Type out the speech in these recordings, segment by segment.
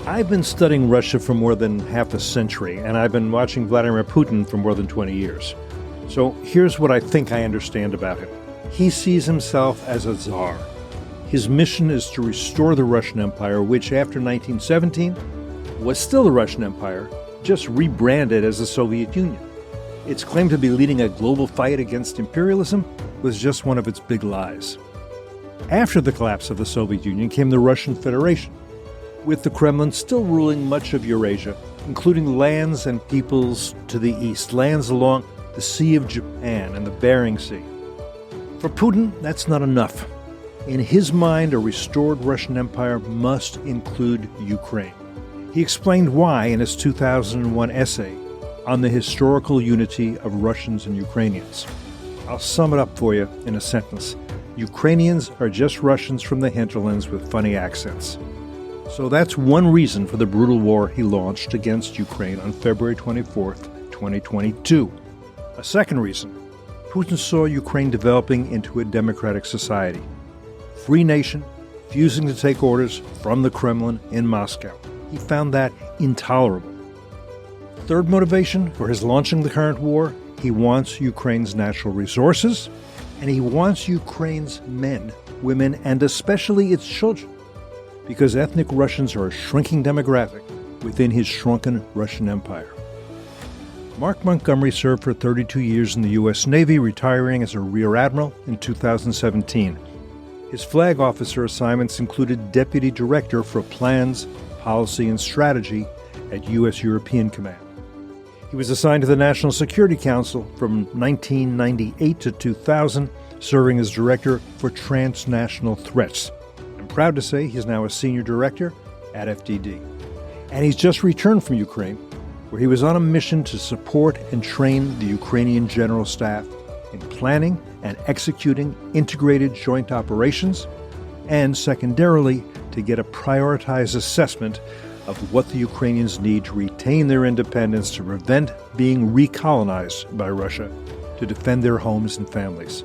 I've been studying Russia for more than half a century, and I've been watching Vladimir Putin for more than 20 years. So here's what I think I understand about him. He sees himself as a czar. His mission is to restore the Russian Empire, which after 1917 was still the Russian Empire, just rebranded as the Soviet Union. Its claim to be leading a global fight against imperialism was just one of its big lies. After the collapse of the Soviet Union came the Russian Federation, with the Kremlin still ruling much of Eurasia, including lands and peoples to the east, lands along the Sea of Japan and the Bering Sea. For Putin, that's not enough. In his mind, a restored Russian Empire must include Ukraine. He explained why in his 2001 essay on the historical unity of Russians and Ukrainians. I'll sum it up for you in a sentence. Ukrainians are just Russians from the hinterlands with funny accents. So that's one reason for the brutal war he launched against Ukraine on February 24th, 2022. A second reason, Putin saw Ukraine developing into a democratic society. Free nation, refusing to take orders from the Kremlin in Moscow. He found that intolerable. Third motivation for his launching the current war, he wants Ukraine's natural resources, and he wants Ukraine's men, women, and especially its children, because ethnic Russians are a shrinking demographic within his shrunken Russian Empire. Mark Montgomery served for 32 years in the U.S. Navy, retiring as a Rear Admiral in 2017. His flag officer assignments included Deputy Director for Plans, Policy, and Strategy at U.S. European Command. He was assigned to the National Security Council from 1998 to 2000, serving as Director for Transnational Threats. I'm proud to say he's now a Senior Director at FDD. And he's just returned from Ukraine, where he was on a mission to support and train the Ukrainian General Staff in planning and executing integrated joint operations, and secondarily, to get a prioritized assessment of what the Ukrainians need to retain their independence to prevent being re-colonized by Russia, to defend their homes and families.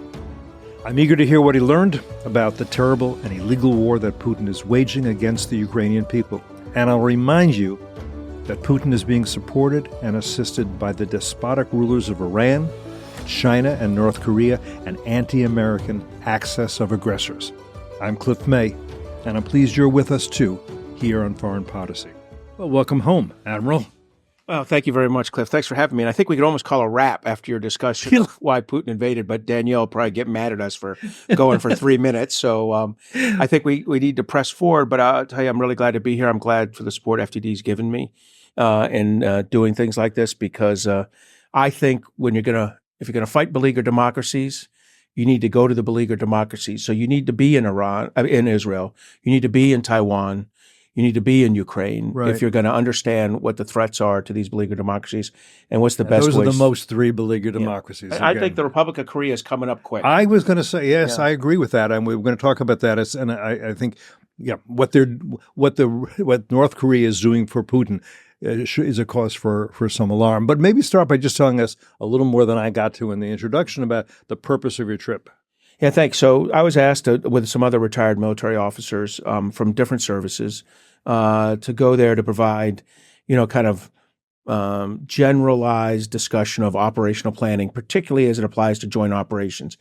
I'm eager to hear what he learned about the terrible and illegal war that Putin is waging against the Ukrainian people. And I'll remind you that Putin is being supported and assisted by the despotic rulers of Iran, China, and North Korea, and anti-American axis of aggressors. I'm Cliff May, and I'm pleased you're with us too, here on Foreign Policy. Well, welcome home, Admiral. Well, thank you very much, Cliff. Thanks for having me. And I think we could almost call a wrap after your discussion of why Putin invaded, but Danielle will probably get mad at us for going for 3 minutes. So I think we need to press forward, but I'll tell you, I'm really glad to be here. I'm glad for the support FTD's given me in doing things like this, because I think if you're going to fight beleaguered democracies, you need to go to the beleaguered democracies. So you need to be in Israel. You need to be in Taiwan. You need to be in Ukraine if you're going to understand what the threats are to these beleaguered democracies and what's the best ways. Those are the most three beleaguered democracies. I think the Republic of Korea is coming up quick. I was going to say, yes, I agree with that. And we're going to talk about that. And I think, what North Korea is doing for Putin is a cause for some alarm. But maybe start by just telling us a little more than I got to in the introduction about the purpose of your trip. Yeah, thanks. So I was asked with some other retired military officers from different services to go there to provide, generalized discussion of operational planning, particularly as it applies to joint operations.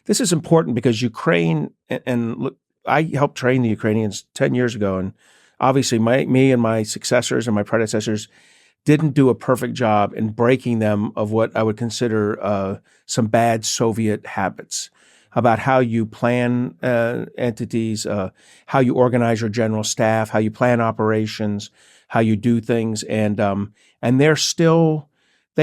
This is important because Ukraine, and look, I helped train the Ukrainians 10 years ago, and obviously me and my successors and my predecessors didn't do a perfect job in breaking them of what I would consider some bad Soviet habits about how you plan entities, how you organize your general staff, how you plan operations, how you do things, and they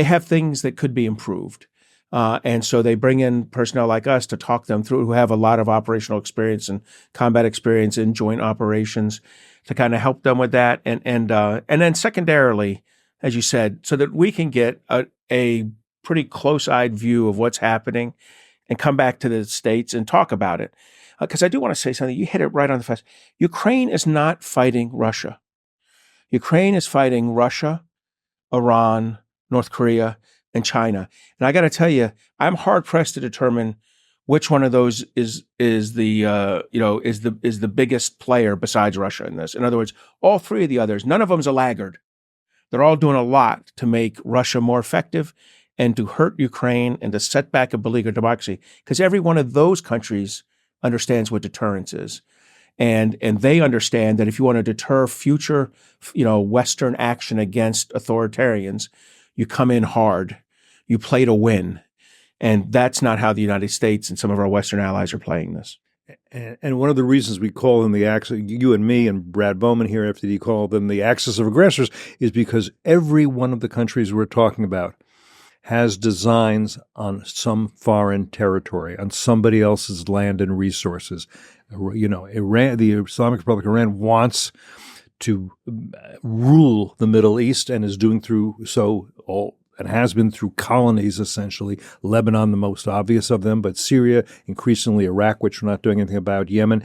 have things that could be improved, and so they bring in personnel like us to talk them through, who have a lot of operational experience and combat experience in joint operations, to kind of help them with that, and then secondarily, as you said, so that we can get a pretty close-eyed view of what's happening, and come back to the States and talk about it. Because I do want to say something. You hit it right on the face. Ukraine is not fighting Russia. Ukraine is fighting Russia, Iran, North Korea, and China. And I got to tell you, I'm hard-pressed to determine which one of those is the biggest player besides Russia in this? In other words, all three of the others, none of them's a laggard. They're all doing a lot to make Russia more effective and to hurt Ukraine and to set back a beleaguered democracy, because every one of those countries understands what deterrence is. And they understand that if you want to deter future, Western action against authoritarians, you come in hard, you play to win. And that's not how the United States and some of our Western allies are playing this. And one of the reasons we call them the axis, you and me and Brad Bowman here, FTD, call them the axis of aggressors, is because every one of the countries we're talking about has designs on some foreign territory, on somebody else's land and resources. Iran, the Islamic Republic of Iran, wants to rule the Middle East and is doing and has been through colonies, essentially. Lebanon, the most obvious of them, but Syria, increasingly Iraq, which we're not doing anything about, Yemen.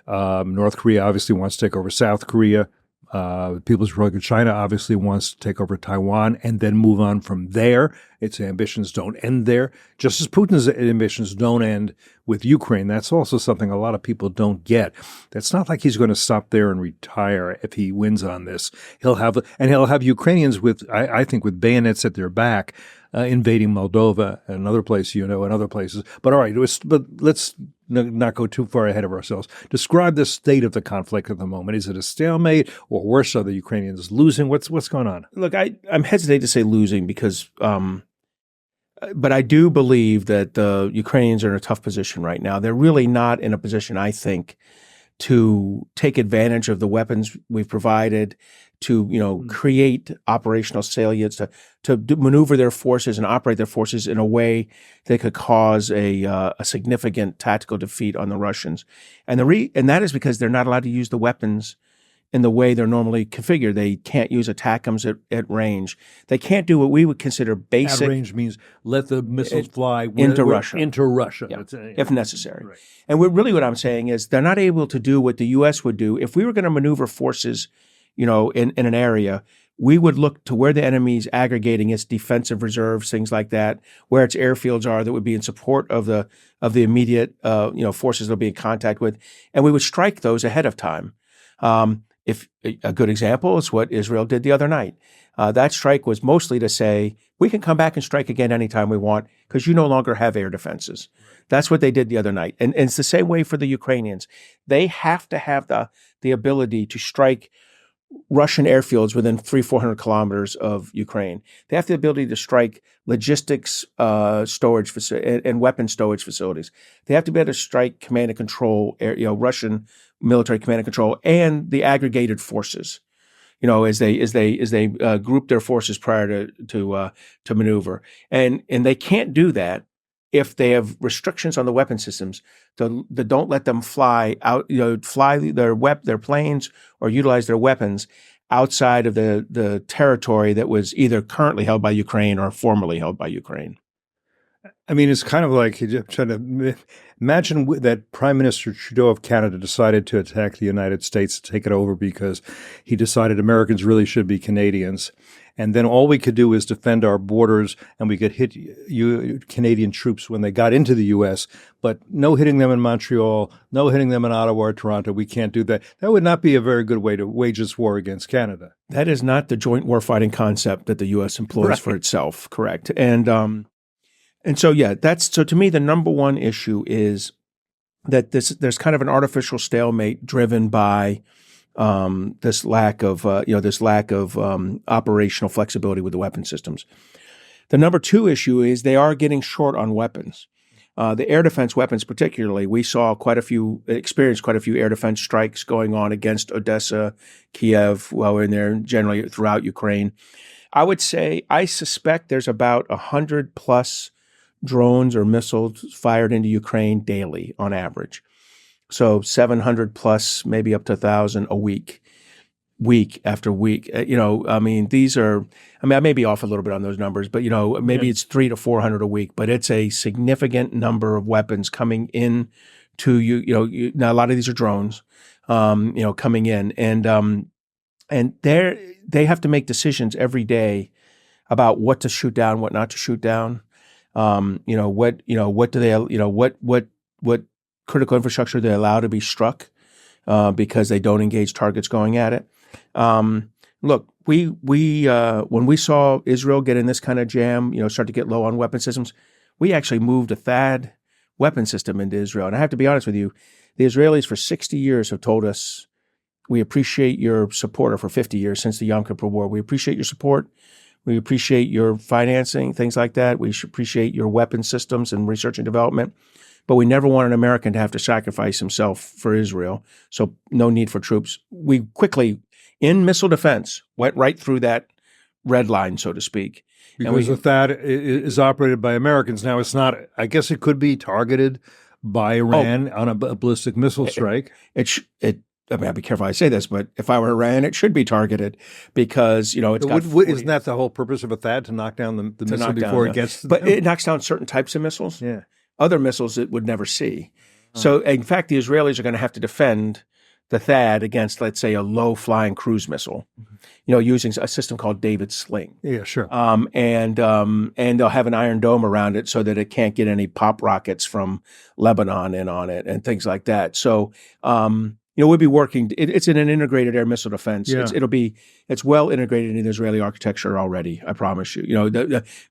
North Korea obviously wants to take over South Korea. The People's Republic of China obviously wants to take over Taiwan and then move on from there. Its ambitions don't end there, just as Putin's ambitions don't end with Ukraine. That's also something a lot of people don't get. That's not like he's going to stop there and retire if he wins on this. He'll have Ukrainians I think with bayonets at their back, invading Moldova and other places, and other places. But all right, but let's not go too far ahead of ourselves. Describe the state of the conflict at the moment. Is it a stalemate, or worse, are the Ukrainians losing? What's going on? Look, I'm hesitant to say losing because, but I do believe that the Ukrainians are in a tough position right now. They're really not in a position, I think, to take advantage of the weapons we've provided, to create operational salience, to maneuver their forces and operate their forces in a way that could cause a significant tactical defeat on the Russians, and that is because they're not allowed to use the weapons in the way they're normally configured. They can't use ATACMS at range. They can't do what we would consider basic. At range means let the missiles fly into Russia. Into Russia, yeah, if necessary. Right. And what I'm saying is they're not able to do what the U.S. would do if we were going to maneuver forces, in an area. We would look to where the enemy's aggregating its defensive reserves, things like that, where its airfields are that would be in support of the immediate forces they'll be in contact with, and we would strike those ahead of time. If a good example is what Israel did the other night. That strike was mostly to say, we can come back and strike again anytime we want because you no longer have air defenses. That's what they did the other night. And it's the same way for the Ukrainians. They have to have the ability to strike Russian airfields within 300-400 kilometers of Ukraine. They have the ability to strike logistics storage and weapon storage facilities. They have to be able to strike command and control, Russian military command and control, and the aggregated forces. As they group their forces prior to maneuver, and they can't do that if they have restrictions on the weapon systems that don't let them fly out, fly their planes or utilize their weapons outside of the territory that was either currently held by Ukraine or formerly held by Ukraine. I mean, it's kind of like trying to imagine that Prime Minister Trudeau of Canada decided to attack the United States, to take it over because he decided Americans really should be Canadians. And then all we could do is defend our borders, and we could hit Canadian troops when they got into the U.S., but no hitting them in Montreal, no hitting them in Ottawa or Toronto. We can't do that. That would not be a very good way to wage this war against Canada. That is not the joint warfighting concept that the U.S. employs for itself, correct? And so, so to me, the number one issue is that there's kind of an artificial stalemate driven by this lack of operational flexibility with the weapon systems. The number two issue is they are getting short on weapons. The air defense weapons, particularly, we experienced quite a few air defense strikes going on against Odessa, Kiev, while we're in there, generally throughout Ukraine. I suspect there's about 100 plus drones or missiles fired into Ukraine daily on average. So 700 plus, maybe up to 1,000 a week after week. I may be off a little bit on those numbers, but, maybe it's 300 to 400 a week, but it's a significant number of weapons coming in to you. Now a lot of these are drones, coming in, and they have to make decisions every day about what to shoot down, what not to shoot down. What do they, what critical infrastructure they allow to be struck because they don't engage targets going at it. Look, we when we saw Israel get in this kind of jam, start to get low on weapon systems, we actually moved a THAAD weapon system into Israel. And I have to be honest with you, the Israelis for 60 years have told us, we appreciate your support, or for 50 years since the Yom Kippur War. We appreciate your support. We appreciate your financing, things like that. We appreciate your weapon systems and research and development. But we never want an American to have to sacrifice himself for Israel. So no need for troops. We quickly, in missile defense, went right through that red line, so to speak. Because the THAAD is operated by Americans. Now, it's not, I guess it could be targeted by Iran on a ballistic missile strike. I mean, I'll be careful I say this, but if I were Iran, it should be targeted because, it's got... Isn't that the whole purpose of a THAAD, to knock down the missile before it gets to them? But it knocks down certain types of missiles. Yeah. Other missiles it would never see. So, in fact, the Israelis are going to have to defend the THAAD against, let's say, a low-flying cruise missile, using a system called David Sling. Yeah, sure. And they'll have an iron dome around it so that it can't get any pop rockets from Lebanon in on it and things like that. So, we'll be working. It's in an integrated air missile defense. Yeah. It's well integrated into the Israeli architecture already. I promise you.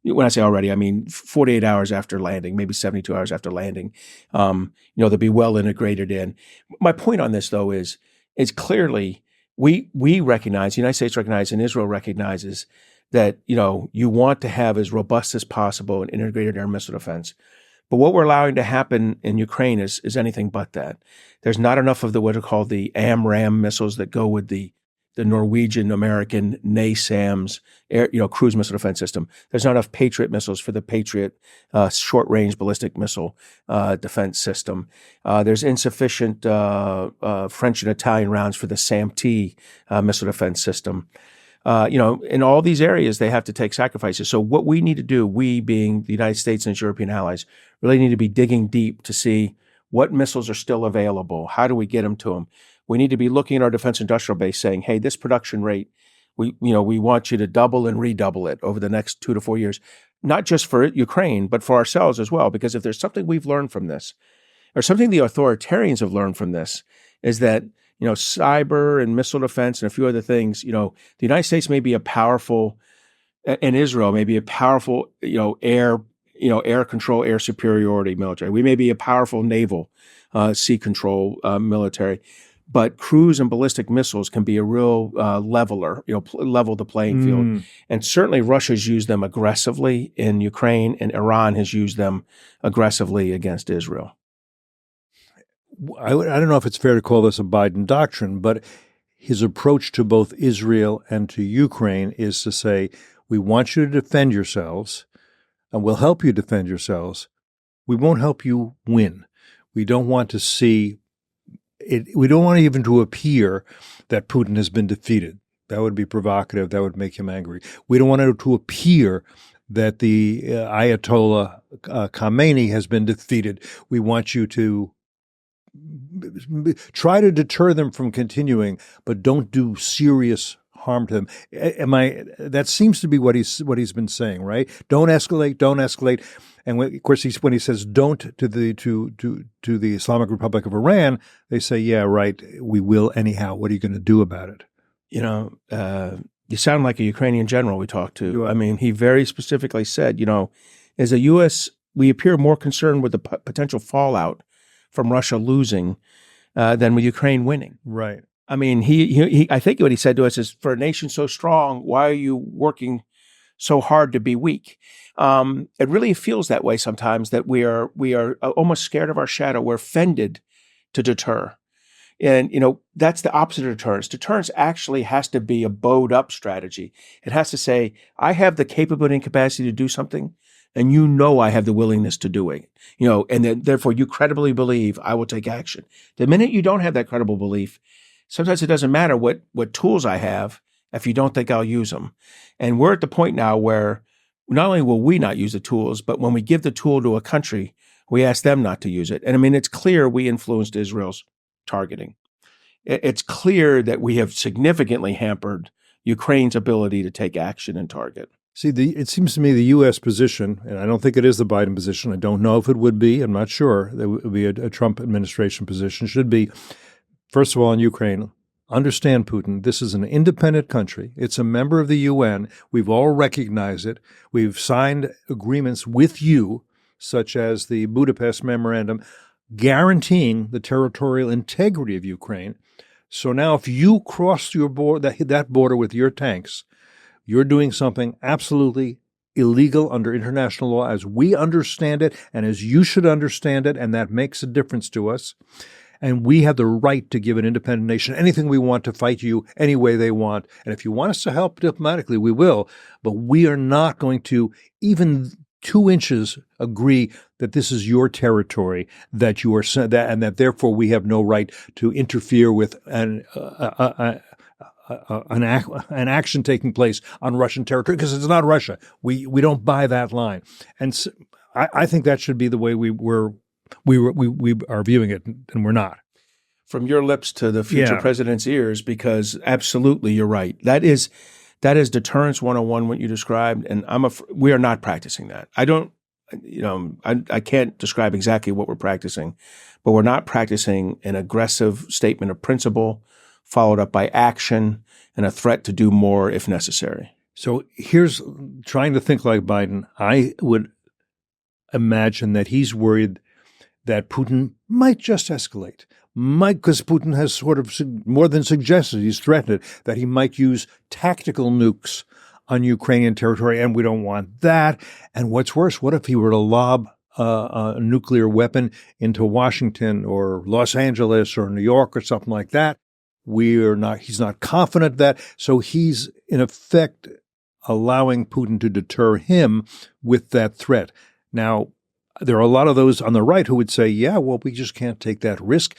When I say already, I mean 48 hours after landing, maybe 72 hours after landing. They'll be well integrated in. My point on this, though, is clearly we recognize, the United States recognizes, and Israel recognizes that you want to have as robust as possible an integrated air missile defense. But what we're allowing to happen in Ukraine is anything but that. There's not enough of what are called the AMRAAM missiles that go with the Norwegian-American NASAMS cruise missile defense system. There's not enough Patriot missiles for the Patriot short-range ballistic missile defense system. There's insufficient French and Italian rounds for the SAM-T missile defense system. In all these areas, they have to take sacrifices. So what we need to do, we being the United States and its European allies, really need to be digging deep to see what missiles are still available. How do we get them to them? We need to be looking at our defense industrial base saying, hey, this production rate, we want you to double and redouble it over the next 2 to 4 years, not just for Ukraine, but for ourselves as well. Because if there's something we've learned from this, or something the authoritarians have learned from this, is that cyber and missile defense and a few other things, the United States may be a powerful, and Israel may be a powerful, air control, air superiority military. We may be a powerful naval, sea control military, but cruise and ballistic missiles can be a real leveler, level the playing field. And certainly Russia's used them aggressively in Ukraine, and Iran has used them aggressively against Israel. I don't know if it's fair to call this a Biden doctrine, but his approach to both Israel and to Ukraine is to say, we want you to defend yourselves, and we'll help you defend yourselves. We won't help you win. We don't want to see it. We don't want even to appear that Putin has been defeated. That would be provocative. That would make him angry. We don't want it to appear that the Ayatollah Khamenei has been defeated. We want you to try to deter them from continuing, but don't do serious harm to them. That seems to be what he's been saying, right? Don't escalate. And of course, when he says "don't" to the Islamic Republic of Iran, they say, "Yeah, right. We will anyhow. What are you going to do about it?" You sound like a Ukrainian general we talked to. I mean, he very specifically said, as a U.S., we appear more concerned with the potential fallout from Russia losing than with Ukraine winning. Right. I mean, he I think what he said to us is, for a nation so strong, why are you working so hard to be weak? It really feels that way sometimes, that we are almost scared of our shadow. We're offended to deter. And, that's the opposite of deterrence. Deterrence actually has to be a bowed up strategy. It has to say, I have the capability and capacity to do something, and I have the willingness to do it, and then therefore you credibly believe I will take action. The minute you don't have that credible belief, sometimes it doesn't matter what tools I have if you don't think I'll use them. And we're at the point now where not only will we not use the tools, but when we give the tool to a country, we ask them not to use it. And I mean, it's clear we influenced Israel's targeting. It's clear that we have significantly hampered Ukraine's ability to take action and target. See, it seems to me the U.S. position, and I don't think it is the Biden position. I don't know if it would be. I'm not sure. That would be a Trump administration position. Should be, first of all, in Ukraine, understand Putin. This is an independent country. It's a member of the UN. We've all recognized it. We've signed agreements with you, such as the Budapest Memorandum, guaranteeing the territorial integrity of Ukraine. So now if you cross your border, that border with your tanks, you're doing something absolutely illegal under international law as we understand it and as you should understand it, and that makes a difference to us. And we have the right to give an independent nation anything we want, to fight you any way they want. And if you want us to help diplomatically, we will. But we are not going to even 2 inches agree that this is your territory, that you are and that therefore we have no right to interfere with an action taking place on Russian territory, because it's not Russia. We don't buy that line, and so I think that should be the way we are viewing it, and we're not. From your lips to the future president's ears, because absolutely you're right. That is deterrence 101, what you described, and we are not practicing that. I can't describe exactly what we're practicing, but we're not practicing an aggressive statement of principle followed up by action and a threat to do more if necessary. So here's trying to think like Biden. I would imagine that he's worried that Putin might just escalate, because Putin has sort of more than suggested, he's threatened it, that he might use tactical nukes on Ukrainian territory, and we don't want that. And what's worse, what if he were to lob a nuclear weapon into Washington or Los Angeles or New York or something like that? He's not confident of that. So he's in effect allowing Putin to deter him with that threat. Now, there are a lot of those on the right who would say, yeah, well, we just can't take that risk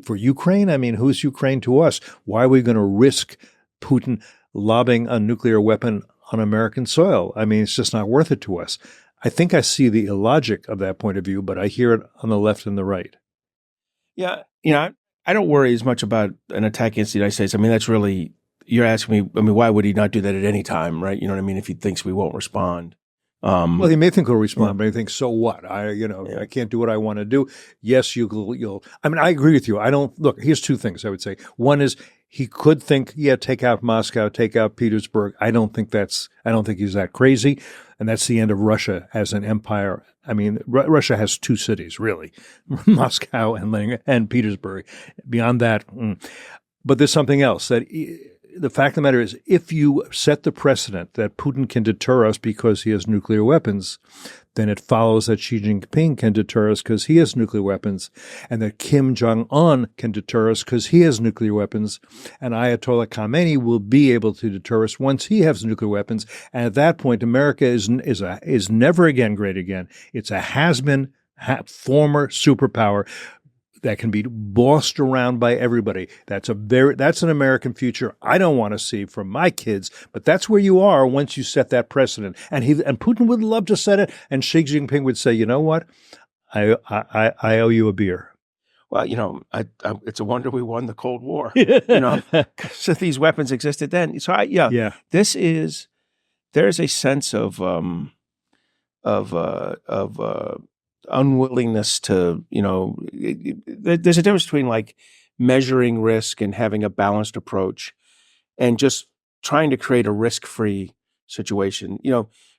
for Ukraine. I mean, who's Ukraine to us? Why are we going to risk Putin lobbing a nuclear weapon on American soil? I mean, it's just not worth it to us. I think I see the illogic of that point of view, but I hear it on the left and the right. Yeah, I don't worry as much about an attack against the United States. I mean, that's really, you're asking me, why would he not do that at any time, right? You know what I mean? If he thinks we won't respond. Well, he may think he'll respond, but he thinks, so what? I can't do what I want to do. Yes, you'll. I mean, I agree with you. Look, here's 2 things I would say. One is he could think, take out Moscow, take out Petersburg. I don't think he's that crazy. And that's the end of Russia as an empire. I mean, Russia has 2 cities, really, Moscow and Petersburg. Beyond that, But there's something else that the fact of the matter is, if you set the precedent that Putin can deter us because he has nuclear weapons, then it follows that Xi Jinping can deter us because he has nuclear weapons, and that Kim Jong-un can deter us because he has nuclear weapons, and Ayatollah Khamenei will be able to deter us once he has nuclear weapons. And at that point, America is never again great again. It's a has-been, former superpower that can be bossed around by everybody. That's an American future I don't want to see for my kids, but that's where you are once you set that precedent. And Putin would love to set it, and Xi Jinping would say, you know what, I owe you a beer. Well, it's a wonder we won the Cold War, because these weapons existed then. So there's a sense of unwillingness to, there's a difference between like measuring risk and having a balanced approach and just trying to create a risk-free situation.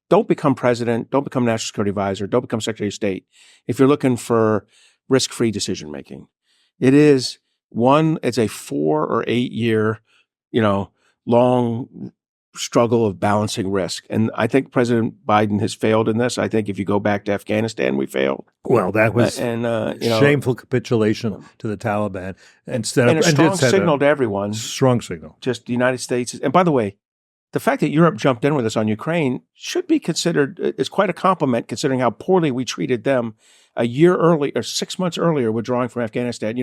Don't become president, don't become national security advisor, don't become secretary of state if you're looking for risk-free decision-making. It's a 4 or 8 year, long struggle of balancing risk. And I think President Biden has failed in this. I think if you go back to Afghanistan, we failed. Well, that was shameful capitulation to the Taliban. And a strong signal to everyone. Strong signal. Just the United States. And by the way, the fact that Europe jumped in with us on Ukraine should be considered, it's quite a compliment considering how poorly we treated them a year early or 6 months earlier withdrawing from Afghanistan.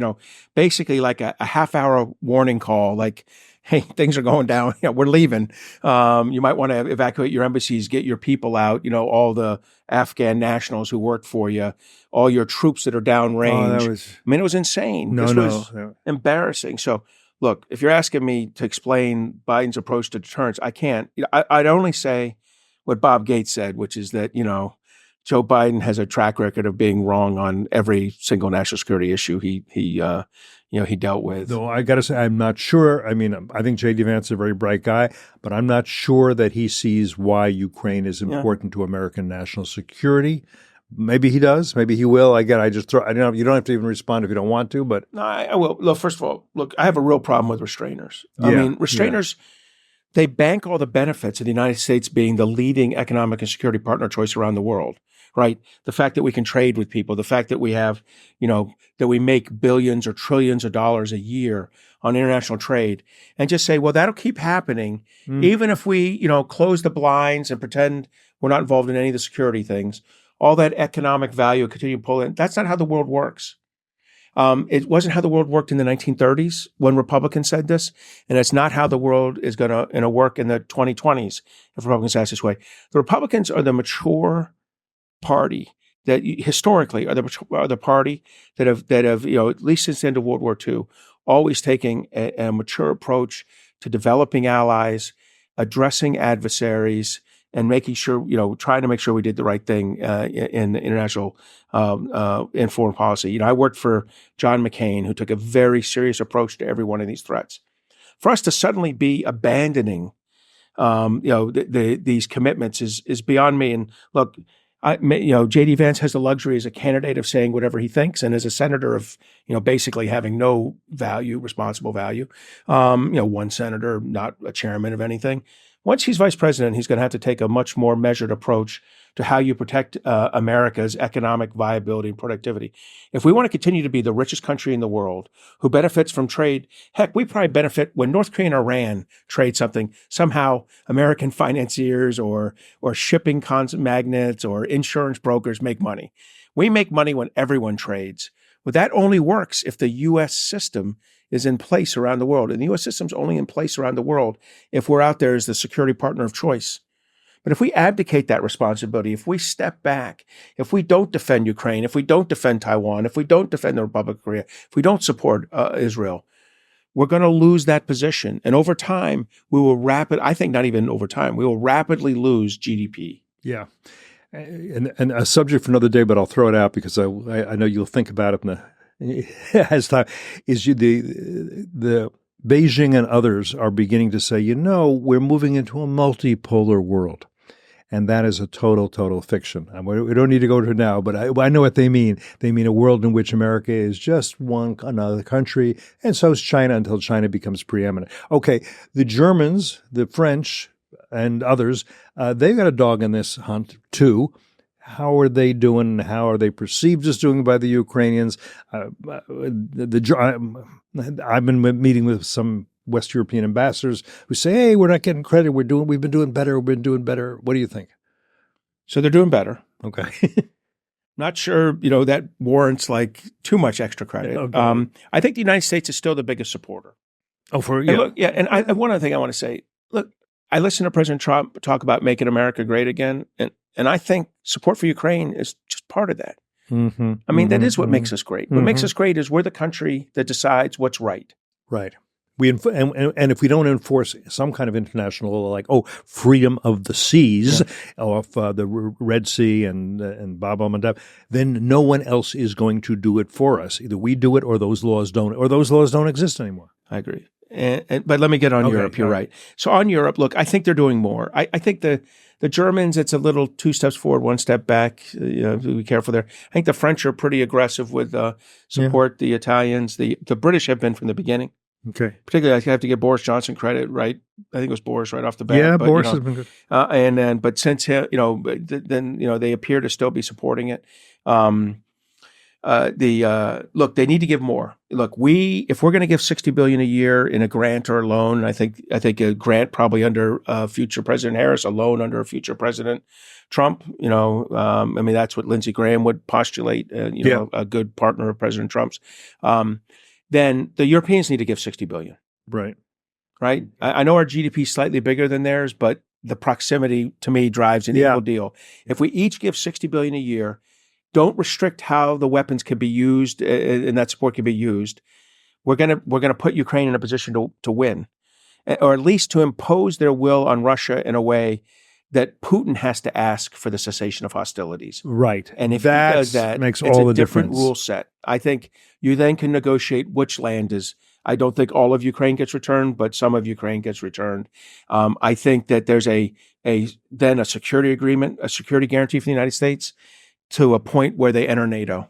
Basically like a half-hour warning call, like, hey, things are going down. We're leaving. You might want to evacuate your embassies, get your people out, all the Afghan nationals who worked for you, all your troops that are downrange. It was insane. This was embarrassing. So, look, if you're asking me to explain Biden's approach to deterrence, I can't. I'd only say what Bob Gates said, which is that, Joe Biden has a track record of being wrong on every single national security issue he dealt with. Though I got to say, I'm not sure. I mean, I think J.D. Vance is a very bright guy, but I'm not sure that he sees why Ukraine is important to American national security. Maybe he does. Maybe he will. Again, I just throw. I don't know. You don't have to even respond if you don't want to. But No, I will. Look, first of all, I have a real problem with restrainers. I mean, restrainers. They bank all the benefits of the United States being the leading economic and security partner choice around the world, right? The fact that we can trade with people, the fact that we have, that we make billions or trillions of dollars a year on international trade, and just say, well, that'll keep happening even if we, close the blinds and pretend we're not involved in any of the security things. All that economic value continue to pull in. That's not how the world works. It wasn't how the world worked in the 1930s when Republicans said this, and it's not how the world is going to work in the 2020s if Republicans act this way. The Republicans are the mature party that historically are the party that have at least since the end of World War II, always taking a mature approach to developing allies, addressing adversaries, and making sure, trying to make sure we did the right thing in international in foreign policy. I worked for John McCain, who took a very serious approach to every one of these threats. For us to suddenly be abandoning, these commitments is beyond me. And look, J.D. Vance has the luxury as a candidate of saying whatever he thinks, and as a senator of, basically having no value, responsible value. One senator, not a chairman of anything. Once he's vice president, he's going to have to take a much more measured approach to how you protect America's economic viability and productivity. If we want to continue to be the richest country in the world who benefits from trade, heck, we probably benefit when North Korea and Iran trade something. Somehow American financiers or shipping magnates or insurance brokers make money. We make money when everyone trades. But that only works if the U.S. system is in place around the world. And the U.S. system's only in place around the world if we're out there as the security partner of choice. But if we abdicate that responsibility, if we step back, if we don't defend Ukraine, if we don't defend Taiwan, if we don't defend the Republic of Korea, if we don't support Israel, we're going to lose that position. And over time, we will rapidly lose GDP. Yeah. And a subject for another day, but I'll throw it out because I know you'll think about it as time, is the Beijing and others are beginning to say, we're moving into a multipolar world. And that is a total fiction. We don't need to go to it now, but I know what they mean. They mean a world in which America is just another country, and so is China until China becomes preeminent. Okay, the Germans, the French, and others, they've got a dog in this hunt too. How are they doing? How are they perceived as doing by the Ukrainians? I've been meeting with some West European ambassadors who say, hey, we're not getting credit. We've been doing better. What do you think? So they're doing better. Okay. Not sure, that warrants too much extra credit. Okay. I think the United States is still the biggest supporter. Oh, And one other thing I want to say, look, I listened to President Trump talk about making America great again, and I think support for Ukraine is just part of that. Mm-hmm, I mean, that is what makes us great. What makes us great is we're the country that decides what's right. Right. And if we don't enforce some kind of international law, like freedom of the seas, off the Red Sea and Bab el-Mandeb, then no one else is going to do it for us. Either we do it, or those laws don't exist anymore. I agree. But let me get on Europe. You're right. So on Europe, look, I think they're doing more. I think the Germans, it's a little 2 steps forward, 1 step back. Be careful there. I think the French are pretty aggressive with support. The Italians, the British have been from the beginning. Okay. Particularly, I have to give Boris Johnson credit, right? I think it was Boris right off the bat. Yeah, Boris has been good. But since then, they appear to still be supporting it. Look, they need to give more. Look, if we're going to give $60 billion a year in a grant or a loan, I think a grant probably under future President Harris, a loan under a future President Trump. That's what Lindsey Graham would postulate. A good partner of President Trump's. Then the Europeans need to give $60 billion. Right. Right. I know our GDP is slightly bigger than theirs, but the proximity to me drives an equal deal. If we each give $60 billion a year, don't restrict how the weapons can be used and that support can be used. We're gonna put Ukraine in a position to win, or at least to impose their will on Russia in a way that Putin has to ask for the cessation of hostilities. Right. And if that he does that, makes it's all a the different difference. rule set. I think you then can negotiate which land is. I don't think all of Ukraine gets returned, but some of Ukraine gets returned. I think that there's then a security agreement, a security guarantee for the United States to a point where they enter NATO.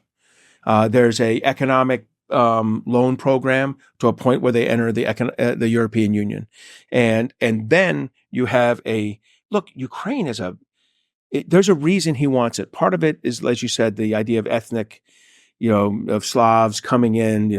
There's a economic loan program to a point where they enter the European Union, and then you have look. Ukraine is there's a reason he wants it. Part of it is, as you said, the idea of ethnic, of Slavs coming in,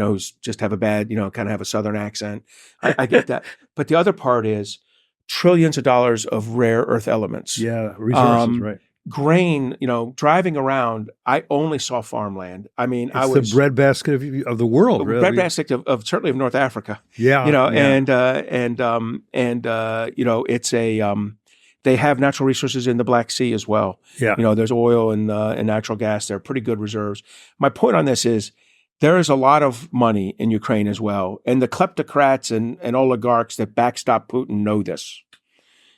just have a bad, kind of have a Southern accent. I get that. But the other part is trillions of dollars of rare earth elements. Yeah, resources, right. Grain, driving around, I only saw farmland. I mean, it's the breadbasket of the world, really. Breadbasket of certainly of North Africa. Yeah. It's they have natural resources in the Black Sea as well. Yeah. There's oil and natural gas. They're pretty good reserves. My point on this is there is a lot of money in Ukraine as well. And the kleptocrats and oligarchs that backstop Putin know this.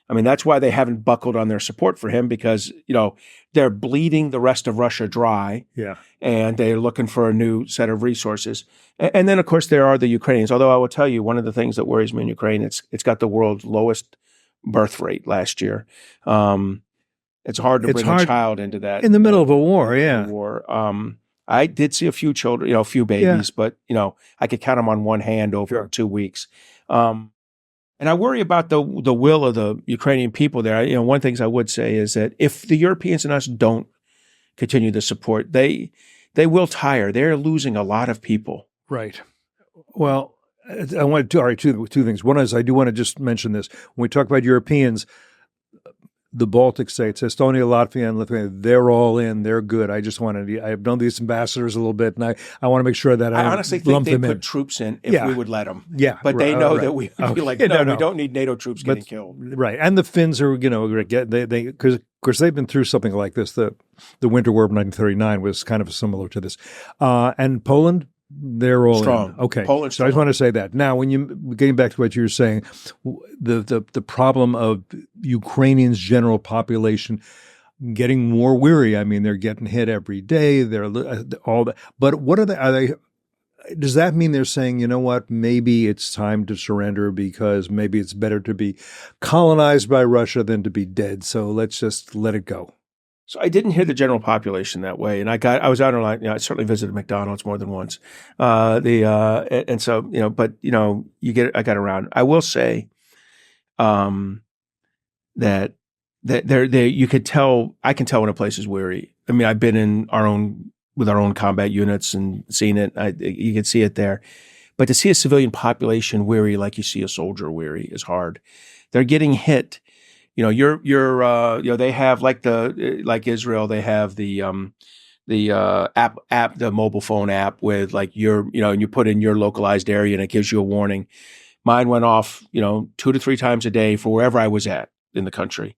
I mean, that's why they haven't buckled on their support for him because, they're bleeding the rest of Russia dry. Yeah. And they're looking for a new set of resources. And then, of course, there are the Ukrainians. Although I will tell you, one of the things that worries me in Ukraine, it's got the world's lowest birth rate last year. It's hard to bring a child into that. In the middle of a war, yeah. I did see a few children, a few babies, but, I could count them on one hand over 2 weeks. And I worry about the will of the Ukrainian people there. One of the things I would say is that if the Europeans and us don't continue the support, they will tire. They're losing a lot of people. Right. Well, I want to two things. One is I do want to just mention this. When we talk about Europeans, the Baltic states, Estonia, Latvia, and Lithuania, they're all in. They're good. I have known these ambassadors a little bit, and I want to make sure that I honestly think they put troops in if we would let them. Yeah. But they know that we would be like, no, we don't need NATO troops getting killed. Right. And the Finns are, because of course they've been through something like this. The Winter War of 1939 was kind of similar to this. And Poland, they're all strong. In. Okay. Poland's so I just want to say that. Now, getting back to what you were saying, the problem of Ukrainians' general population getting more weary. I mean, they're getting hit every day. They're all that. But what are they? Does that mean they're saying, you know what, maybe it's time to surrender because maybe it's better to be colonized by Russia than to be dead? So let's just let it go. So I didn't hear the general population that way, and I was out online. I certainly visited McDonald's more than once. I got around. I will say, that you could tell. I can tell when a place is weary. I mean, I've been with our own combat units and seen it. You can see it there, but to see a civilian population weary like you see a soldier weary is hard. They're getting hit. They have like Israel, they have the app, the mobile phone app with and you put in your localized area and it gives you a warning. Mine went off, 2 to 3 times a day for wherever I was at in the country.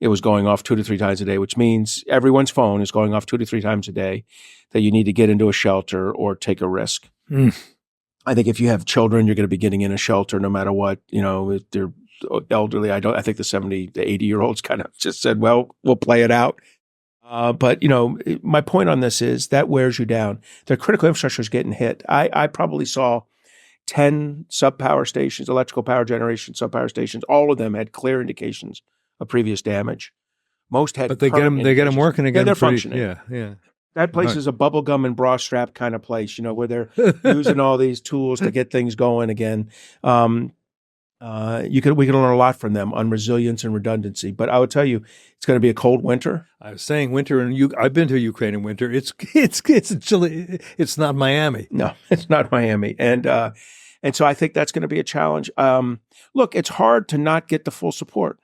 It was going off 2 to 3 times a day, which means everyone's phone is going off 2 to 3 times a day that you need to get into a shelter or take a risk. I think if you have children, you're going to be getting in a shelter no matter what, if they're elderly. I think the 70 to 80-year-olds kind of just said, well, we'll play it out. But my point on this is that wears you down. Their critical infrastructure is getting hit. I probably saw 10 sub-power stations, electrical power generation sub-power stations. All of them had clear indications of previous damage. Most had, but they get them working again. They're functioning. Yeah. That place is a bubble gum and bra strap kind of place, where they're using all these tools to get things going again. We can learn a lot from them on resilience and redundancy. But I would tell you, it's going to be a cold winter. I was saying winter, and I've been to Ukraine in winter. It's chilly. It's not Miami. No, it's not Miami, and so I think that's going to be a challenge. Look, it's hard to not get the full support.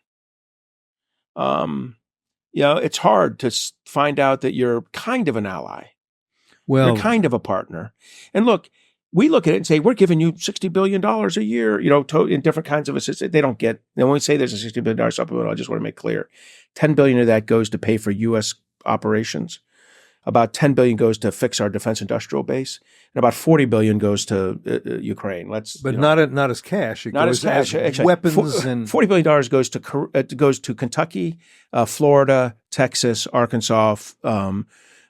It's hard to find out that you're kind of an ally. Well, you're kind of a partner, and look. We look at it and say, we're giving you $60 billion a year, in different kinds of assistance. They don't get, and when we say there's a $60 billion supplemental, I just want to make clear, $10 billion of that goes to pay for U.S. operations. about 10 billion goes to fix our defense industrial base, and about 40 billion goes to Ukraine. Not as cash. It not goes as cash. Actually, weapons and $40 billion goes to Kentucky, Florida, Texas, Arkansas,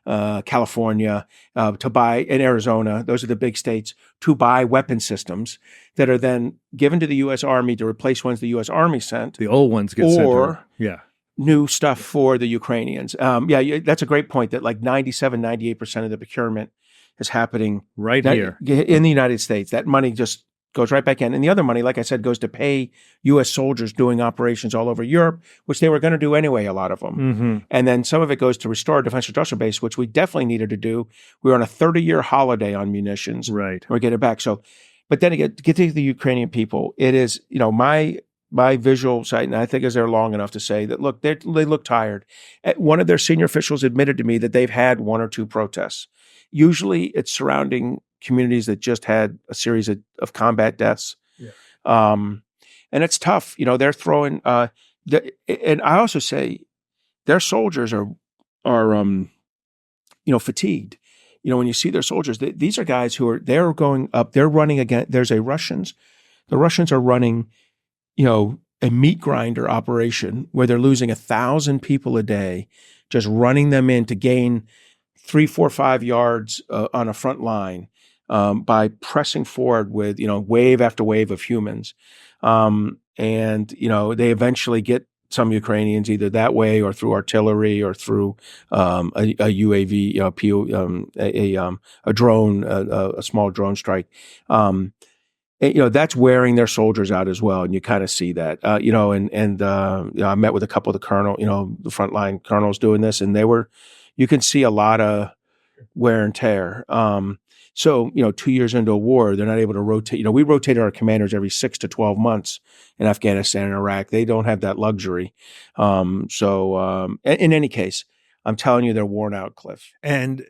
California, to buy, in Arizona. Those are the big states, to buy weapon systems that are then given to the U.S. Army to replace ones the U.S. Army sent. the old ones get sent over. Yeah. New stuff for the Ukrainians. That's a great point, that like 98% of the procurement is happening Right here. in the United States. That money just goes right back in. And the other money, like I said, goes to pay U.S. soldiers doing operations all over Europe, which they were going to do anyway, a lot of them. Mm-hmm. And then some of it goes to restore our defense industrial base, which we definitely needed to do. We were on a 30-year holiday on munitions. Right. We're getting it back. So, but then again, to get to the Ukrainian people, it is, my visual sight, and I think is there long enough to say that, look, they look tired. One of their senior officials admitted to me that they've had one or two protests. Usually it's surrounding communities that just had a series of combat deaths. Yeah. And it's tough. They're throwing, and I also say their soldiers are fatigued. When you see their soldiers, these are guys who they're going up, they're running again. The Russians are running, a meat grinder operation where they're losing 1,000 people a day, just running them in to gain 3, 4, 5 yards on a front line by pressing forward with, wave after wave of humans. And they eventually get some Ukrainians either that way or through artillery or through a UAV, a drone, a small drone strike. That's wearing their soldiers out as well, and you kind of see that. I met with a couple of the the frontline colonels doing this, and you can see a lot of wear and tear. So 2 years into a war, they're not able to rotate. We rotated our commanders every 6 to 12 months in Afghanistan and Iraq. They don't have that luxury. In any case, I'm telling you, they're worn out, Cliff. And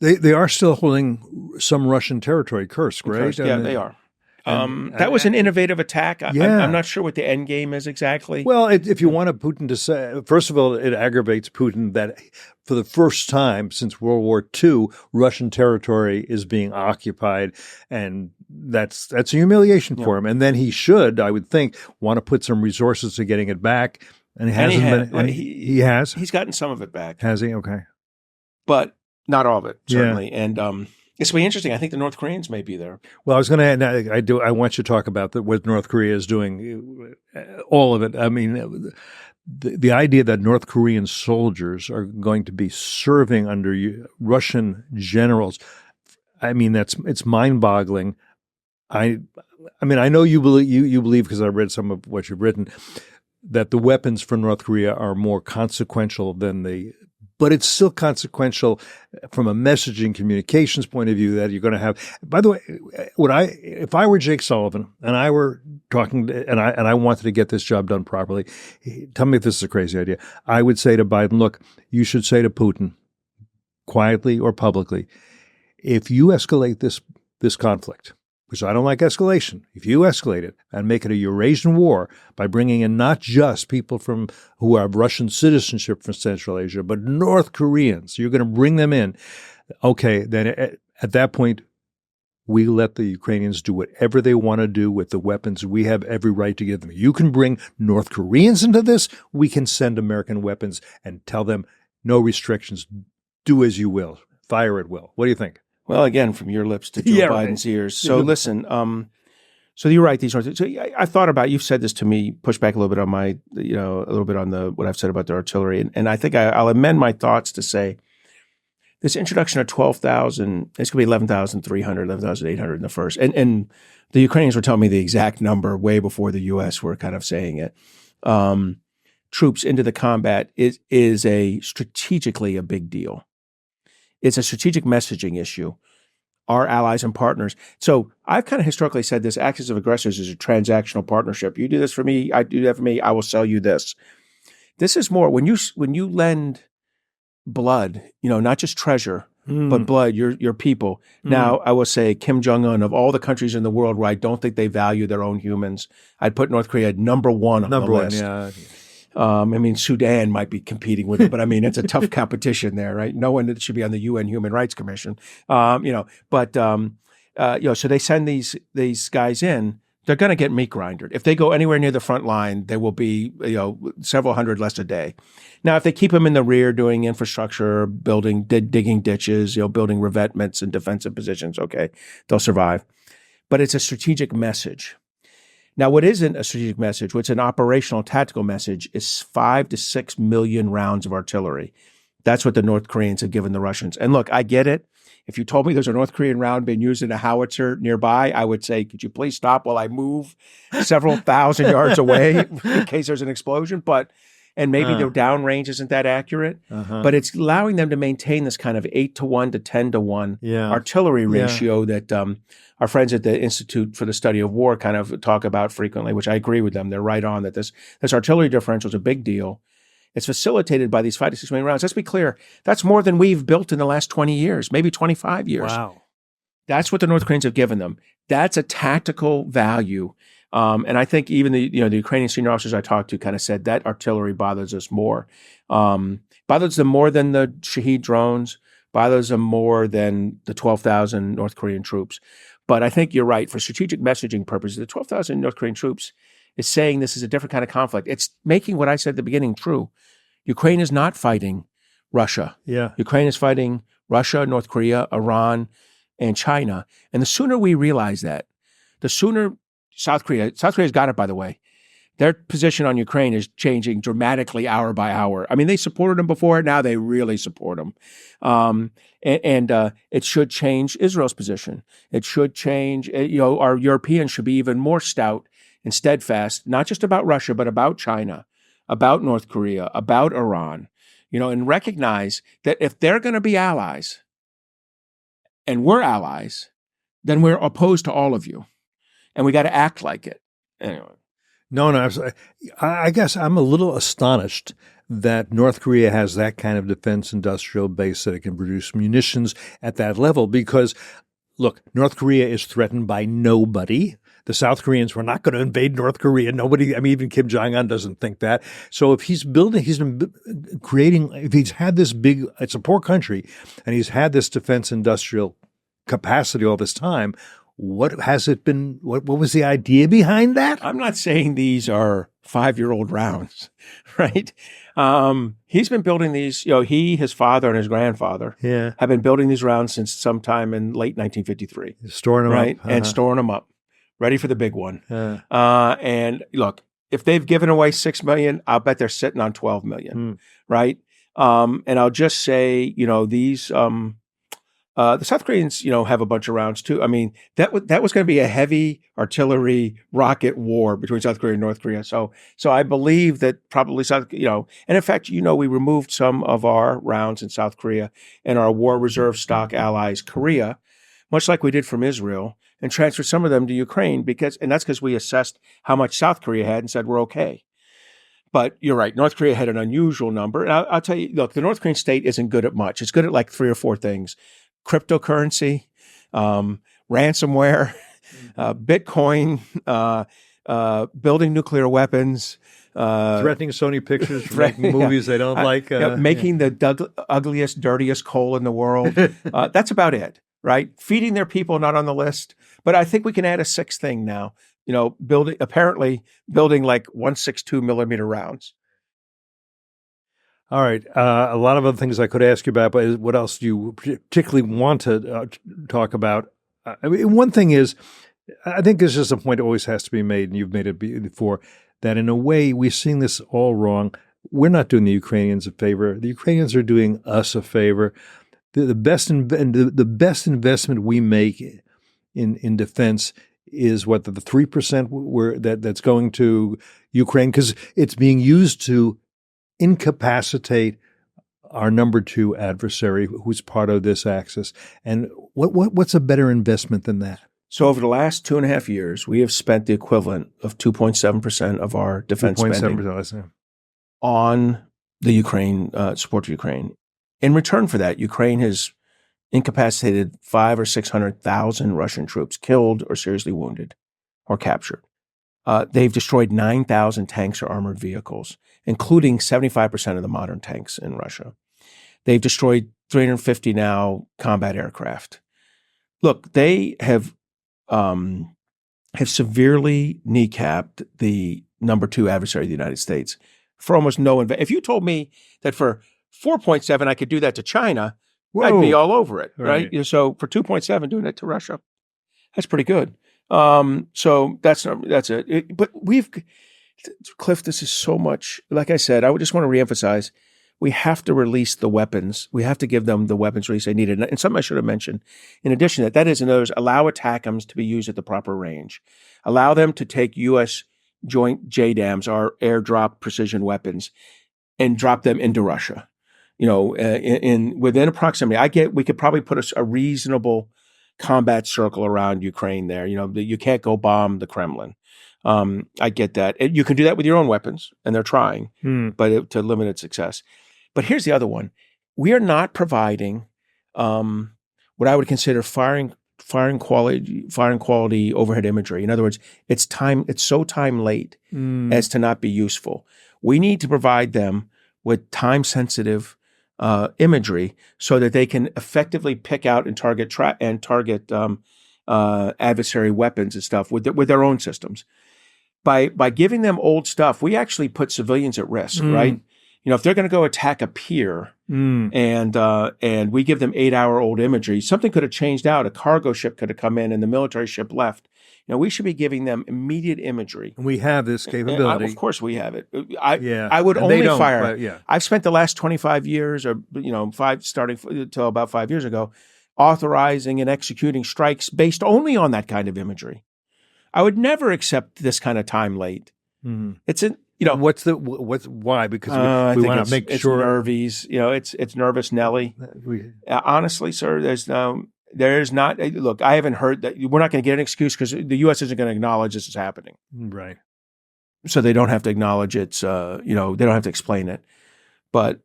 they are still holding some Russian territory, Kursk, right? Yeah, they are. That was an innovative attack. I'm not sure what the end game is exactly. Well, if you want Putin to say, first of all, it aggravates Putin that for the first time since World War II, Russian territory is being occupied, and that's a humiliation for him. And then he should, I would think, want to put some resources to getting it back. And he hasn't been. He has. He's gotten some of it back. Has he? Okay, but not all of it, certainly. Yeah. And it's going to be interesting. I think the North Koreans may be there. Well, I was going to. I want you to talk about what North Korea is doing. All of it. I mean, the idea that North Korean soldiers are going to be serving under Russian generals. I mean, it's mind-boggling. I mean, I know you believe because I read some of what you've written that the weapons for North Korea are more consequential than but it's still consequential from a messaging communications point of view that you're going to have. By the way, if I were Jake Sullivan and I were talking and I wanted to get this job done properly, tell me if this is a crazy idea. I would say to Biden, look, you should say to Putin, quietly or publicly, if you escalate this conflict, which I don't like escalation. If you escalate it and make it a Eurasian war by bringing in not just people who have Russian citizenship from Central Asia, but North Koreans, you're going to bring them in. Okay, then at that point, we let the Ukrainians do whatever they want to do with the weapons we have every right to give them. You can bring North Koreans into this. We can send American weapons and tell them no restrictions. Do as you will. Fire at will. What do you think? Well, again, from your lips to Joe Biden's ears. So listen, so you're right. So I thought about, you've said this to me, push back a little bit on my, a little bit on what I've said about the artillery. And I think I'll amend my thoughts to say this introduction of 12,000, it's going to be 11,300, 11,800 in the first. And the Ukrainians were telling me the exact number way before the U.S. were kind of saying it. Troops into the combat is strategically a big deal. It's a strategic messaging issue, our allies and partners. So I've kind of historically said this axis of aggressors is a transactional partnership. You do this for me, I do that for me, I will sell you this. This is more, when you lend blood, not just treasure, but blood, your people. Now, I will say Kim Jong-un, of all the countries in the world where I don't think they value their own humans, I'd put North Korea number one on the list. Yeah. I mean, Sudan might be competing with it, but I mean, it's a tough competition there, right? No one should be on the UN Human Rights Commission, so they send these guys in. They're going to get meat grindered. If they go anywhere near the front line, there will be, several hundred less a day. Now, if they keep them in the rear doing infrastructure, digging ditches, building revetments and defensive positions, okay, they'll survive. But it's a strategic message. Now, what isn't a strategic message, what's an operational tactical message, is 5 to 6 million rounds of artillery. That's what the North Koreans have given the Russians. And look, I get it. If you told me there's a North Korean round being used in a howitzer nearby, I would say, could you please stop while I move several thousand yards away in case there's an explosion? And maybe their downrange isn't that accurate, but it's allowing them to maintain this kind of 8-to-1 to 10-to-1 artillery ratio that our friends at the Institute for the Study of War kind of talk about frequently, which I agree with them. They're right on that this artillery differential is a big deal. It's facilitated by these 5 to 6 million rounds. Let's be clear. That's more than we've built in the last 20 years, maybe 25 years. Wow. That's what the North Koreans have given them. That's a tactical value. And I think even the Ukrainian senior officers I talked to kind of said that artillery bothers us more. Bothers them more than the Shahed drones, bothers them more than the 12,000 North Korean troops. But I think you're right. For strategic messaging purposes, the 12,000 North Korean troops is saying this is a different kind of conflict. It's making what I said at the beginning true. Ukraine is not fighting Russia. Yeah. Ukraine is fighting Russia, North Korea, Iran, and China. And the sooner we realize that, the sooner South Korea's got it, by the way. Their position on Ukraine is changing dramatically hour by hour. I mean, they supported them before. Now they really support them. It should change Israel's position. It should change, our Europeans should be even more stout and steadfast, not just about Russia, but about China, about North Korea, about Iran, and recognize that if they're going to be allies and we're allies, then we're opposed to all of you. And we got to act like it. Anyway. No, I guess I'm a little astonished that North Korea has that kind of defense industrial base that it can produce munitions at that level because, look, North Korea is threatened by nobody. The South Koreans were not going to invade North Korea. Nobody, even Kim Jong-un doesn't think that. So if he's been creating, if he's had this big, it's a poor country, and he's had this defense industrial capacity all this time, what has it been? What was the idea behind that? I'm not saying these are 5-year-old rounds, right? He's been building these, his father and his grandfather have been building these rounds since sometime in late 1953. Storing them right? up. And storing them up, ready for the big one. And look, if they've given away 6 million, I'll bet they're sitting on 12 million, right? And I'll just say, these, the South Koreans, have a bunch of rounds too. I mean, that was going to be a heavy artillery rocket war between South Korea and North Korea. So I believe that probably and in fact, we removed some of our rounds in South Korea and our war reserve stock allies, Korea, much like we did from Israel, and transferred some of them to Ukraine and that's because we assessed how much South Korea had and said we're okay. But you're right. North Korea had an unusual number. And I'll tell you, look, the North Korean state isn't good at much. It's good at like 3 or 4 things. Cryptocurrency, ransomware, Bitcoin, building nuclear weapons, threatening Sony Pictures for making movies they don't like, making the ugliest, dirtiest coal in the world. That's about it, right? Feeding their people, not on the list. But I think we can add a 6th thing now. Building like 1.62 millimeter rounds. All right. A lot of other things I could ask you about, but what else do you particularly want to talk about? One thing is, I think this is a point that always has to be made, and you've made it before, that in a way we're seeing this all wrong. We're not doing the Ukrainians a favor. The Ukrainians are doing us a favor. The best investment we make in defense is what the 3% that's going to Ukraine, because it's being used to incapacitate our number 2 adversary who's part of this axis. And what's a better investment than that? So over the last 2.5 years, we have spent the equivalent of 2.7% of our defense spending on the Ukraine, support to Ukraine. In return for that, Ukraine has incapacitated 500,000 or 600,000 Russian troops, killed or seriously wounded or captured. They've destroyed 9,000 tanks or armored vehicles, including 75% of the modern tanks in Russia. They've destroyed 350 now combat aircraft. Look, they have severely kneecapped the number 2 adversary of the United States for almost no investment. If you told me that for 4.7 I could do that to China, I'd be all over it, right? So for 2.7 doing it to Russia, that's pretty good. So that's it. But Cliff, this is so much. Like I said, I would just want to reemphasize, we have to release the weapons. We have to give them the weapons release they needed. And something I should have mentioned, in addition to that is, in other words, allow ATACMS to be used at the proper range. Allow them to take U.S. joint JDAMs, our airdrop precision weapons, and drop them into Russia. Within a proximity. We could probably put a reasonable combat circle around Ukraine there. You can't go bomb the Kremlin. I get that. You can do that with your own weapons, and they're trying, but to limited success. But here's the other one. We are not providing what I would consider firing quality overhead imagery. In other words, it's so time late as to not be useful. We need to provide them with time-sensitive imagery so that they can effectively pick out and target adversary weapons and stuff with their own systems. By giving them old stuff, we actually put civilians at risk, right? If they're going to go attack a pier and we give them 8-hour-old imagery, something could have changed out. A cargo ship could have come in and the military ship left. We should be giving them immediate imagery. We have this capability. Of course we have it. I would only fire. Yeah. I've spent the last 25 years starting until about 5 years ago, authorizing and executing strikes based only on that kind of imagery. I would never accept this kind of time late. It's why? Because we want to make sure. It's nervies. It's nervous Nelly. Honestly, sir, there's not. Look, I haven't heard that. We're not going to get an excuse because the U.S. isn't going to acknowledge this is happening. Right. So they don't have to acknowledge it. They don't have to explain it. But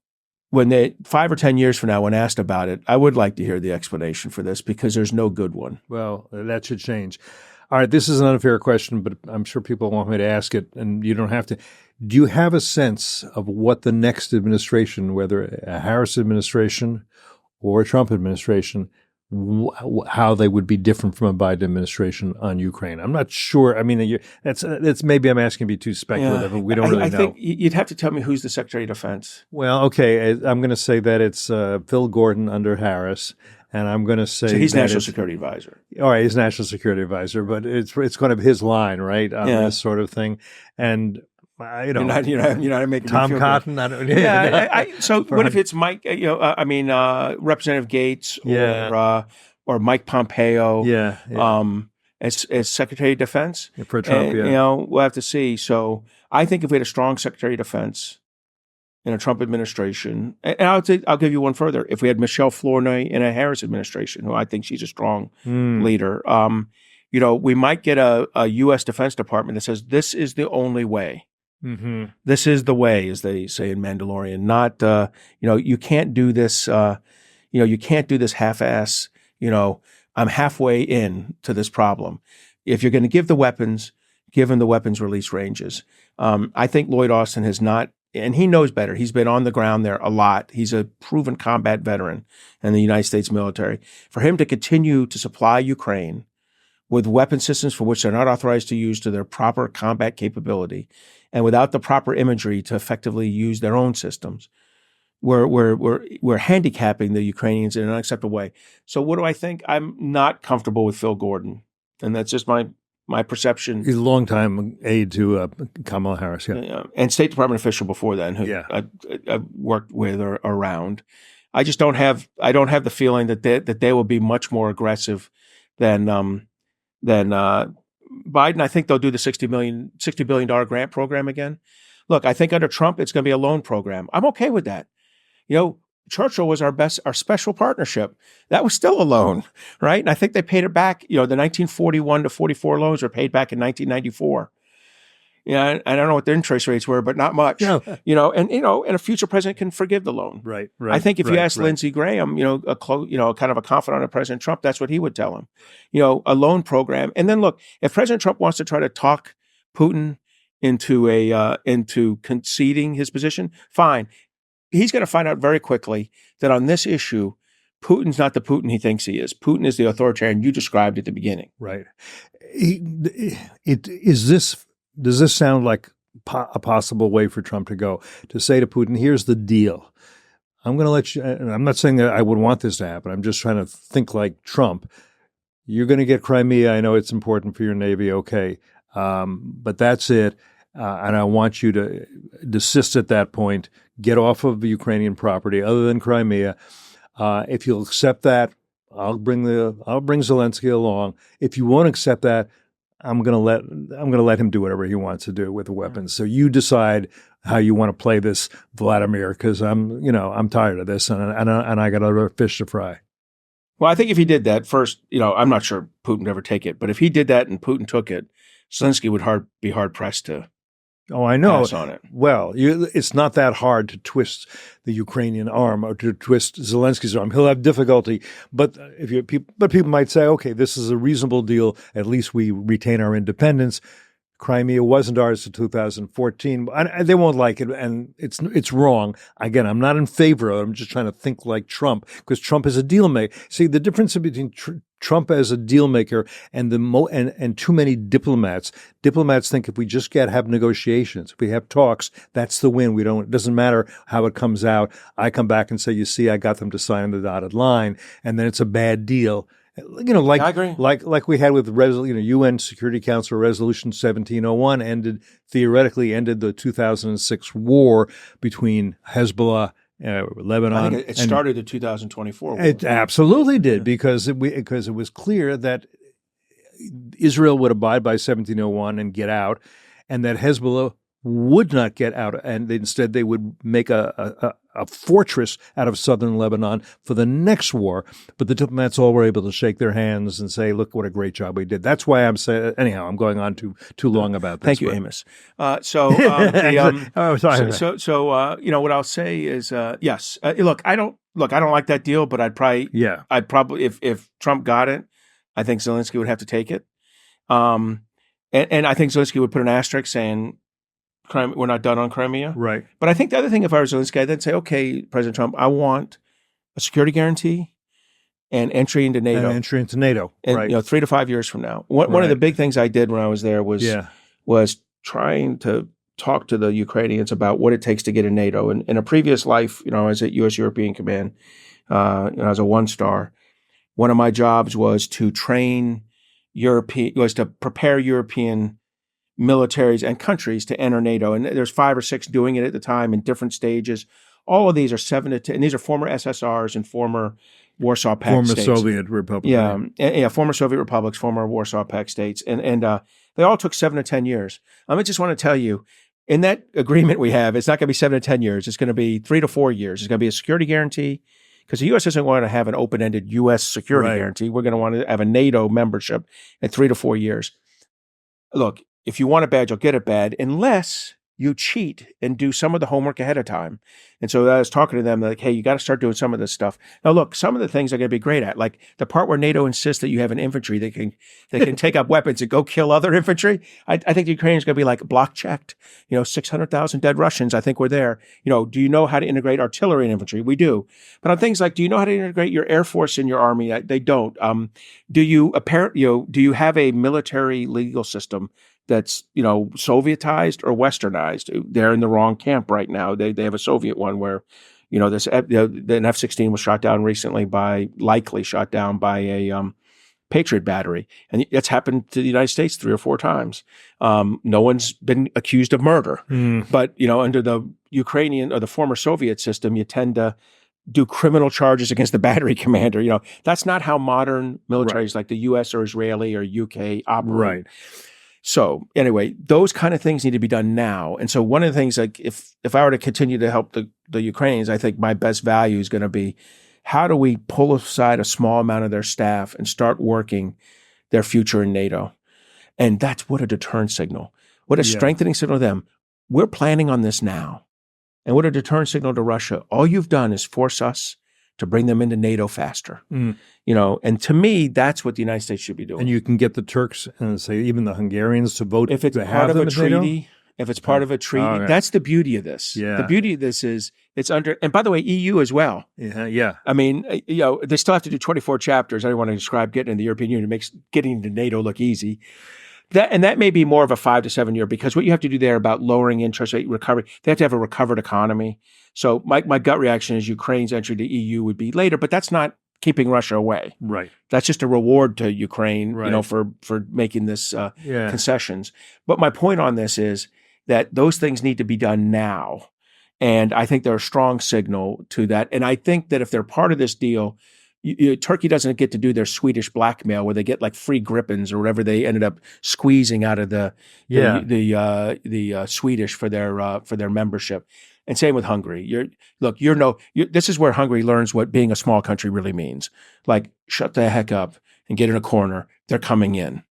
when 5 or 10 years from now, when asked about it, I would like to hear the explanation for this because there's no good one. Well, that should change. All right, this is an unfair question, but I'm sure people want me to ask it, and you don't have to. Do you have a sense of what the next administration, whether a Harris administration or a Trump administration, how they would be different from a Biden administration on Ukraine? I'm not sure. I mean, that's maybe I'm asking to be too speculative, but we don't really know. I think you'd have to tell me who's the Secretary of Defense. Well, okay, I'm going to say that it's Phil Gordon under Harris. And I'm going to say so he's National Security Advisor. All right, he's National Security Advisor, but it's kind of his line, right, on this sort of thing. And you're not making Tom Cotton. So what if it's Mike? Representative Gates or Mike Pompeo. As Secretary of Defense for Trump. We'll have to see. So I think if we had a strong Secretary of Defense in a Trump administration, and I'll give you one further. If we had Michelle Flournoy in a Harris administration, who I think she's a strong leader, we might get a U.S. Defense Department that says this is the only way. This is the way, as they say in Mandalorian. Not, you can't do this. You can't do this half-ass. I'm halfway in to this problem. If you're going to give the weapons, give them the weapons release ranges. I think Lloyd Austin has not. And he knows better. He's been on the ground there a lot. He's a proven combat veteran in the United States military. For him to continue to supply Ukraine with weapon systems for which they're not authorized to use to their proper combat capability, and without the proper imagery to effectively use their own systems, we're handicapping the Ukrainians in an unacceptable way. So what do I think? I'm not comfortable with Phil Gordon, and that's just my perception. He's a longtime aide to Kamala Harris, and State Department official before then, who I worked with or around. I just don't have the feeling that they will be much more aggressive than Biden. I think they'll do the $60 billion grant program again. Look, I think under Trump it's going to be a loan program. I'm okay with that. Churchill was our special partnership. That was still a loan, right? And I think they paid it back. The 1941 to 44 loans were paid back in 1994. Yeah, I don't know what the interest rates were, but not much. And a future president can forgive the loan. Right. I think if you ask Lindsey Graham, kind of a confidant of President Trump, that's what he would tell him. A loan program. And then look, if President Trump wants to try to talk Putin into conceding his position, fine. He's going to find out very quickly that on this issue, Putin's not the Putin he thinks he is. Putin is the authoritarian you described at the beginning. Right. Does this sound like a possible way for Trump to go? To say to Putin, here's the deal. I'm going to let you, and I'm not saying that I would want this to happen. I'm just trying to think like Trump. You're going to get Crimea. I know it's important for your Navy. Okay. But that's it. And I want you to desist at that point, get off of Ukrainian property other than Crimea. If you'll accept that, I'll bring Zelensky along. If you won't accept that, I'm going to let him do whatever he wants to do with the weapons. So you decide how you want to play this, Vladimir, because I'm tired of this and I got other fish to fry. Well, I think if he did that first, I'm not sure Putin would ever take it, but if he did that and Putin took it, Zelensky would be hard pressed to. Oh, I know. Pass on it. Well, it's not that hard to twist the Ukrainian arm or to twist Zelensky's arm. He'll have difficulty, but people might say, okay, this is a reasonable deal. At least we retain our independence. Crimea wasn't ours until 2014. And they won't like it, and it's wrong. Again, I'm not in favor of it. I'm just trying to think like Trump, because Trump is a deal maker. See, the difference between Trump as a deal maker and and too many diplomats. Diplomats think if we just have negotiations, if we have talks, that's the win. It doesn't matter how it comes out. I come back and say, you see, I got them to sign the dotted line, and then it's a bad deal. I agree. Like we had with UN Security Council Resolution 1701 theoretically ended the 2006 war between Hezbollah, Lebanon. I think it started the 2024 war. It absolutely did, because it was clear that Israel would abide by 1701 and get out, and that Hezbollah would not get out, and instead they would make a fortress out of southern Lebanon for the next war. But the diplomats all were able to shake their hands and say, look what a great job we did. That's why I'm saying, anyhow, I'm going on too long about this. Thank you, Amos. What I'll say is, yes, look, I don't like that deal, but I'd probably, if Trump got it, I think Zelensky would have to take it. And I think Zelensky would put an asterisk saying, we're not done on Crimea. Right. But I think the other thing, if I was Zelensky, I'd then say, okay, President Trump, I want a security guarantee and entry into NATO. And, right. 3 to 5 years from now. One of the big things I did when I was there was trying to talk to the Ukrainians about what it takes to get in NATO. And in a previous life, I was at U.S. European Command. I was a 1-star. One of my jobs was to prepare European militaries and countries to enter NATO. And there's 5 or 6 doing it at the time in different stages. All of these are 7 to 10, and these are former SSRs and former Warsaw Pact states. Former Soviet republics. Yeah, former Soviet republics, former Warsaw Pact states. And they all took 7 to 10 years. I just want to tell you, in that agreement we have, it's not going to be 7 to 10 years. It's going to be 3 to 4 years. It's going to be a security guarantee, because the U.S. isn't going to have an open-ended U.S. security guarantee. We're going to want to have a NATO membership in 3 to 4 years. Look, if you want it bad, you'll get it bad, unless you cheat and do some of the homework ahead of time. And so I was talking to them like, hey, you got to start doing some of this stuff. Now, look, some of the things are going to be great at, like the part where NATO insists that you have an infantry that can take up weapons and go kill other infantry. I think the Ukrainians are going to be like block checked. 600,000 dead Russians. I think we're there. Do you know how to integrate artillery and infantry? We do. But on things like, do you know how to integrate your Air Force and your Army? They don't. Do you have a military legal system that's, Sovietized or Westernized? They're in the wrong camp right now. They have a Soviet one where, an F-16 was likely shot down by a Patriot battery. And it's happened to the United States 3 or 4 times. No one's been accused of murder. But, under the Ukrainian or the former Soviet system, you tend to do criminal charges against the battery commander. That's not how modern militaries like the U.S. or Israeli or UK operate. Right. So anyway, those kind of things need to be done now. And so one of the things, like if I were to continue to help the Ukrainians, I think my best value is going to be, how do we pull aside a small amount of their staff and start working their future in NATO? And that's what a deterrent signal. What a strengthening signal to them. We're planning on this now. And what a deterrent signal to Russia. All you've done is force us to bring them into NATO faster. Mm. And to me, that's what the United States should be doing. And you can get the Turks and say even the Hungarians to vote if it's to part have of them a as NATO? treaty. If it's part of a treaty, yeah. that's the beauty of this. Yeah. The beauty of this is it's under, and by the way, EU as well. Yeah. I mean, they still have to do 24 chapters. I don't want to describe getting in the European Union. It makes getting into NATO look easy. That may be more of a 5 to 7 year, because what you have to do there about lowering interest rate recovery, they have to have a recovered economy. So my gut reaction is Ukraine's entry to EU would be later, but that's not keeping Russia away. Right. That's just a reward to Ukraine, Right. for making this concessions. But my point on this is that those things need to be done now. And I think they're a strong signal to that. And I think that if they're part of this deal, Turkey doesn't get to do their Swedish blackmail where they get like free grippins or whatever they ended up squeezing out of the Swedish for their membership. And same with Hungary. This is where Hungary learns what being a small country really means. Like, shut the heck up and get in a corner. They're coming in.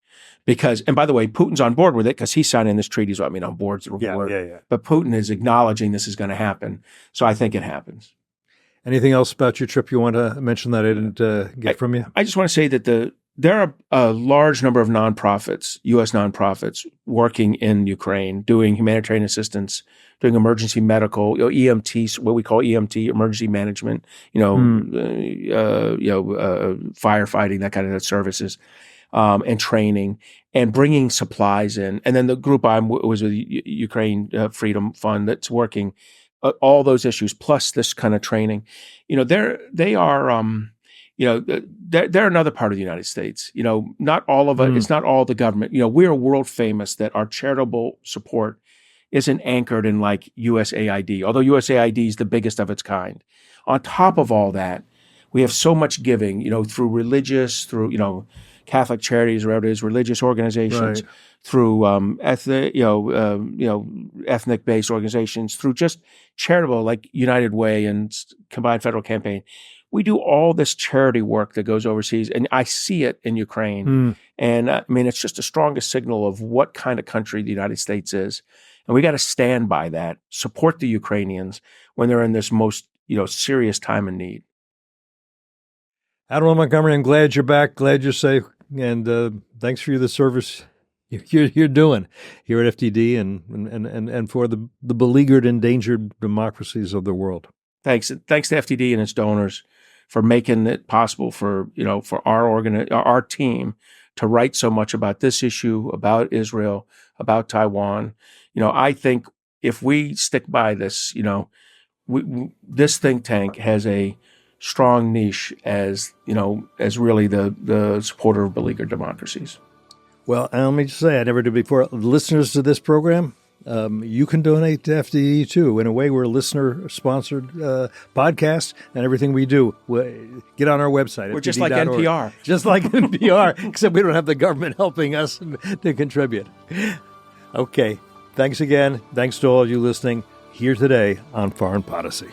And by the way, Putin's on board with it because he's signing this treaty. So, on board's the word. Yeah. But Putin is acknowledging this is going to happen. So I think it happens. Anything else about your trip you want to mention that I didn't get from you? I just want to say that there are a large number of nonprofits, U.S. nonprofits, working in Ukraine, doing humanitarian assistance, doing emergency medical, EMT, what we call EMT, emergency management, firefighting, that kind of services, and training, and bringing supplies in. And then the group was with Ukraine Freedom Fund that's working all those issues plus this kind of training. They're another part of the United States. Not all of it. It's not all the government. We are world famous that our charitable support isn't anchored in like USAID, although USAID is the biggest of its kind. On top of all that, we have so much giving, through Catholic charities or whatever it is, religious organizations, right. through ethnic-based organizations, through just charitable like United Way and Combined Federal Campaign. We do all this charity work that goes overseas, and I see it in Ukraine. And it's just the strongest signal of what kind of country the United States is. And we got to stand by that, support the Ukrainians when they're in this most, serious time and need. Admiral Montgomery, I'm glad you're back, glad you're safe, and thanks for the service you're doing here at FTD and for the beleaguered, endangered democracies of the world. Thanks to FTD and its donors for making it possible for our team to write so much about this issue, about Israel, about Taiwan. I think if we stick by this, this think tank has a strong niche as really the supporter of beleaguered democracies. Well, let me just say, I never did before. Listeners to this program, you can donate to FDE too. In a way, we're a listener-sponsored podcast, and everything we do, get on our website. We're just like NPR. Just like NPR, except we don't have the government helping us to contribute. Okay, thanks again. Thanks to all of you listening here today on Foreign Policy.